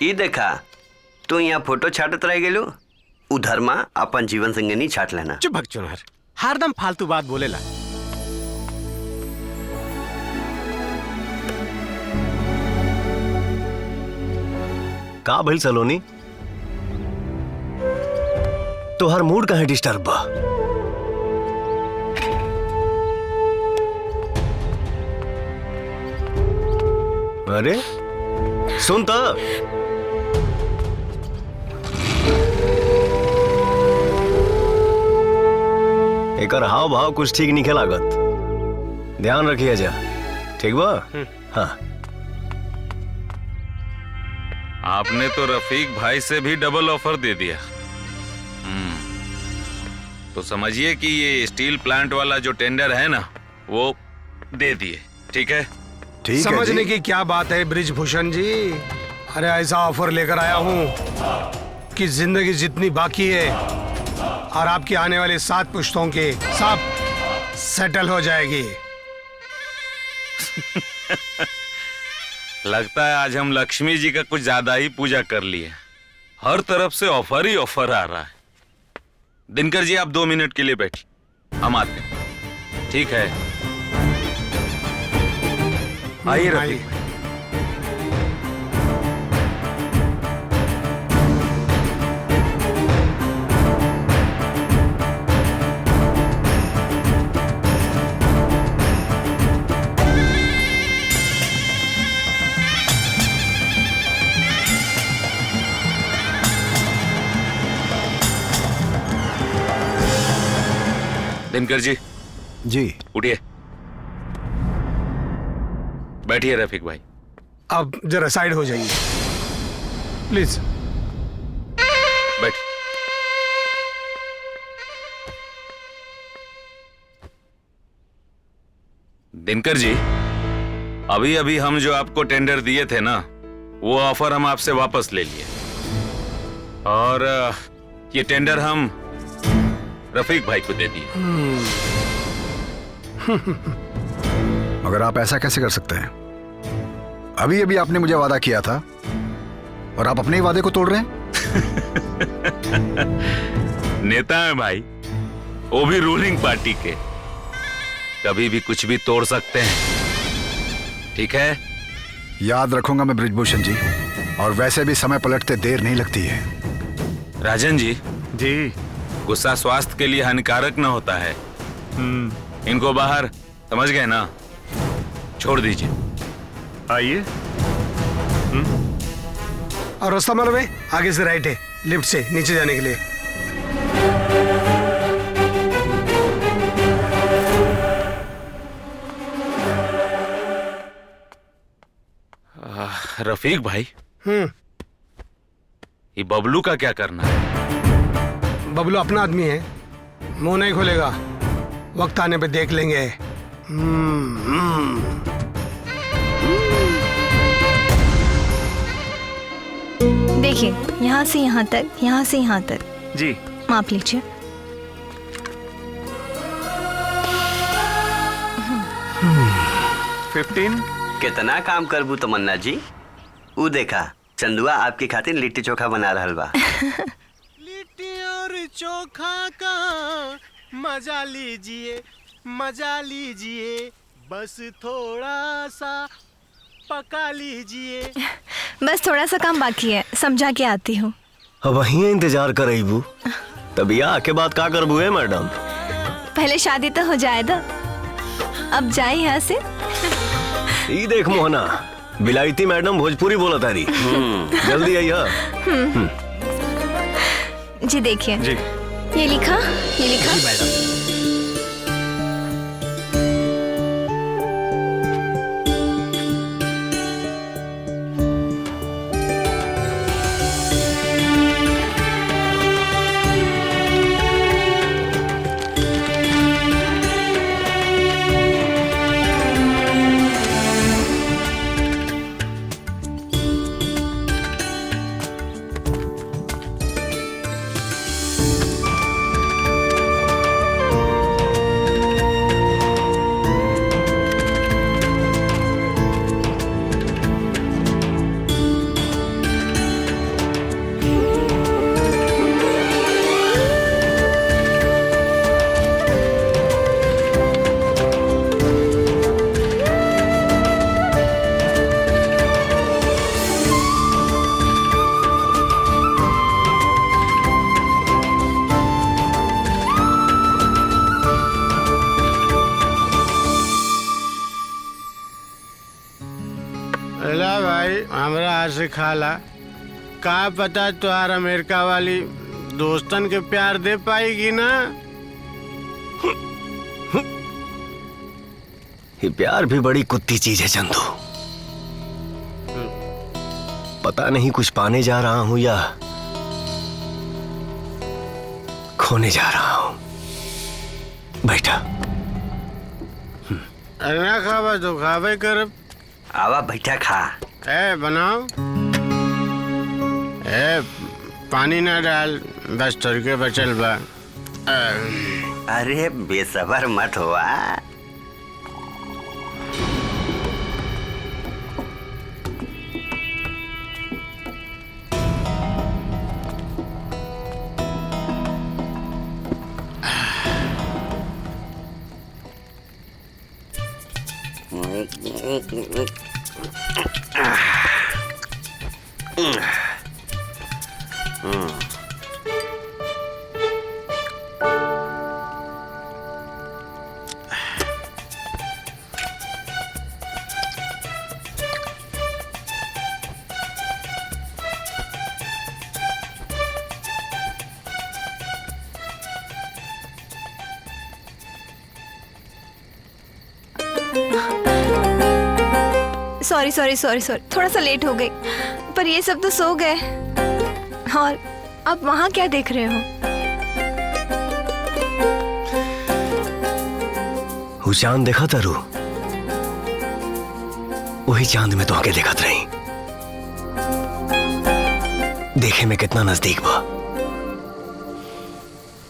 ई देखा तू यहाँ फोटो छाटत रह गेलू, उधर माँ अपन जीवन संगिनी छाट लेना। चुप भग चुनहर, हरदम फालतू बात बोलेला। का भइल सलोनी, तोहर मूड काहे डिस्टर्ब बा? अरे सुन त, एकर हाव भाव कुछ ठीक नहीं लागत, ध्यान रखिए जा, ठीक बा? हाँ। आपने तो रफीक भाई से भी डबल ऑफर दे दिया। तो समझिए कि ये स्टील प्लांट वाला जो टेंडर है ना, वो दे दिए। ठीक है? ठीक है। समझने की क्या बात है ब्रिजभूषण जी, अरे ऐसा ऑफर लेकर आया हूँ कि जिंदगी जितनी बाकी है और आपकी आने वाली 7 पुश्तों के सब सेटल हो जाएगी। लगता है आज हम लक्ष्मी जी का कुछ ज्यादा ही पूजा कर लिए। हर तरफ से ऑफर ही ऑफर आ रहा है। दिनकर जी आप 2 मिनट के लिए बैठिए, हम आते हैं। ठीक है? आइए रफीक। दिनकर जी जी उठिए, बैठिए रफीक भाई। अब जरा साइड हो जाइए प्लीज। बैठ। दिनकर जी, अभी अभी हम जो आपको टेंडर दिए थे ना, वो ऑफर हम आपसे वापस ले लिए और ये टेंडर हम रफीक भाई को दे दिए। मगर आप ऐसा कैसे कर सकते हैं? अभी अभी आपने मुझे वादा किया था और आप अपने ही वादे को तोड़ रहे हैं। नेता है भाई, वो भी रूलिंग पार्टी के, कभी भी कुछ भी तोड़ सकते हैं। ठीक है? याद रखूंगा मैं ब्रिजभूषण जी, और वैसे भी समय पलटते देर नहीं लगती है। राजन जी। जी। गुस्सा स्वास्थ्य के लिए हानिकारक ना होता है। इनको बाहर, समझ गए ना? छोड़ दीजिए। आइए। और रास्ता मालूम है? आगे से राइट है, लिफ्ट से नीचे जाने के लिए। रफीक भाई, ये बबलू का क्या करना है? बबलू अपना आदमी है, मुंह नहीं खोलेगा, वक्त आने पे देख लेंगे। देखिए, यहाँ से यहाँ तक, यहाँ से यहाँ तक। जी। माप लीजिए। कितना काम करबू तमन्ना जी? ऊ देखा चंदुआ आपकी खातिर लिट्टी चोखा बना रहल बा। लिट्टी और चोखा का मजा लीजिए, मजा लीजिए, बस थोड़ा सा पका लीजिए। बस थोड़ा सा काम बाकी है, समझा के आती हूँ। अब वहीं इंतजार करेबू, तभी आके बात का करबू है मैडम? पहले शादी तो हो जाए दो, अब जाए यहाँ से। ये देख मोहना, बिलायती मैडम भोजपुरी बोला तारी। जल्दी आइए। जी देखिए। जी। ये लिखा, ये लिखा। जी मैडम। ला भाई हमरा हाथ से खा ला। का पता तुहार अमेरिका वाली दोस्तन के प्यार दे पाएगी ना। ये प्यार भी बड़ी कुत्ती चीज है चंदू। पता नहीं कुछ पाने जा रहा हूं या खोने जा रहा हूं। बैठा। अरे ना खावा तो खावे कर। आवा बैठा खा। ए बनाओ। ए पानी ना डाल, बस थोड़ के बचल बा। अरे बेसबर मत हुआ। सॉरी सॉरी सॉरी सॉरी, थोड़ा सा लेट हो गई। पर ये सब तो सो गए। और आप वहाँ क्या देख रहे हो? वो चांद देखा तारू? वही चांद में तो आके देखत रही। देखे में कितना नजदीक बा,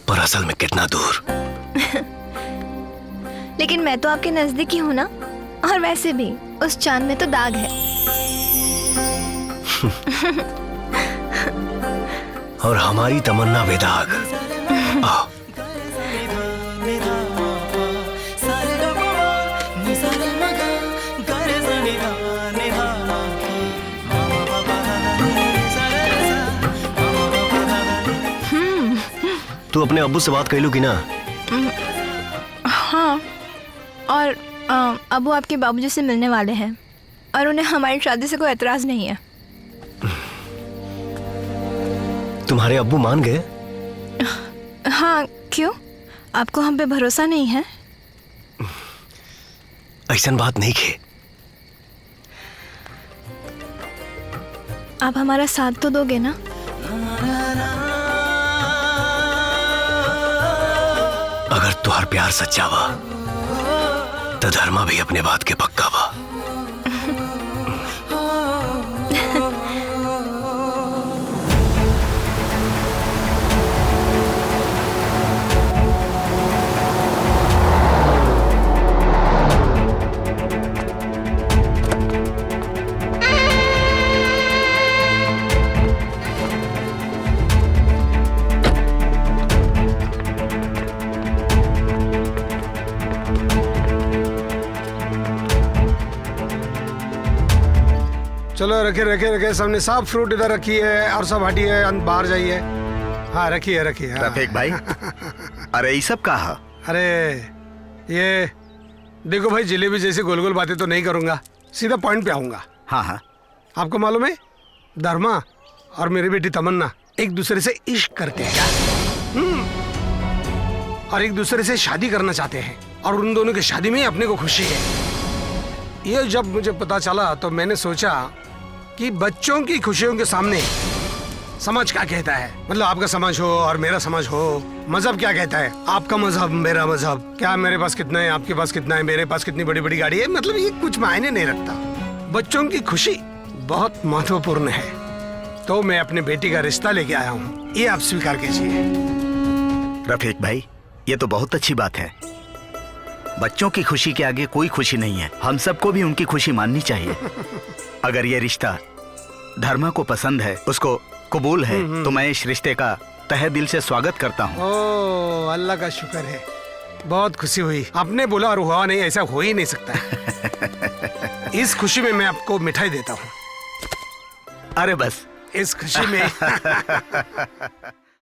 पर असल में कितना दूर। लेकिन मैं तो आपके नजदीक ही हूँ ना। और वैसे भी उस चांद में तो दाग है। और हमारी तमन्ना बेदाग। आओ। तू अपने अब्बू से बात कर लू कि ना? हाँ, और अब्बू आपके बाबूजी से मिलने वाले हैं और उन्हें हमारी शादी से कोई एतराज नहीं है। तुम्हारे अब्बू मान गए? हाँ, क्यों? आपको हम पे भरोसा नहीं है? ऐसन बात नहीं खे। आप हमारा साथ तो दोगे ना? अगर तुहार प्यार सच्चा बा तो धर्मा भी अपने बात के पक्का बा। चलो रखे रखे रखे, सबने सब फ्रूट इधर रखी है और सब हटिए, बाहर जाइए। हाँ रखिए रखिए। हाँ। रफीक भाई, अरे ये सब कहा? अरे ये देखो भाई, जलेबी जैसे गोल गोल बातें तो नहीं करूंगा, सीधा पॉइंट पे आऊंगा। हाँ हाँ। आपको मालूम है, धर्मा और मेरी बेटी तमन्ना एक दूसरे से इश्क करते हैं। और एक दूसरे से शादी करना चाहते हैं और उन दोनों की शादी में अपने को खुशी है। ये जब मुझे पता चला तो मैंने सोचा कि बच्चों की खुशियों के सामने समाज क्या कहता है, मतलब आपका समाज हो और मेरा समाज हो, मजहब क्या कहता है, आपका मजहब मेरा मजहब, क्या मेरे पास कितना है, आपके पास कितना है, मेरे पास कितनी बड़ी बड़ी गाड़ी है, मतलब ये कुछ मायने नहीं रखता। बच्चों की खुशी बहुत महत्वपूर्ण है। तो मैं अपने बेटी का रिश्ता लेके आया हूँ, ये आप स्वीकार कीजिए। रफीक भाई, ये तो बहुत अच्छी बात है। बच्चों की खुशी के आगे कोई खुशी नहीं है। हम सबको भी उनकी खुशी माननी चाहिए। अगर ये रिश्ता धर्मा को पसंद है, उसको कबूल है, तो मैं इस रिश्ते का तहे दिल से स्वागत करता हूँ। ओह, अल्लाह का शुक्र है, बहुत खुशी हुई। आपने बोला और हुआ नहीं, ऐसा हो ही नहीं सकता। इस खुशी में मैं आपको मिठाई देता हूँ। अरे बस, इस खुशी में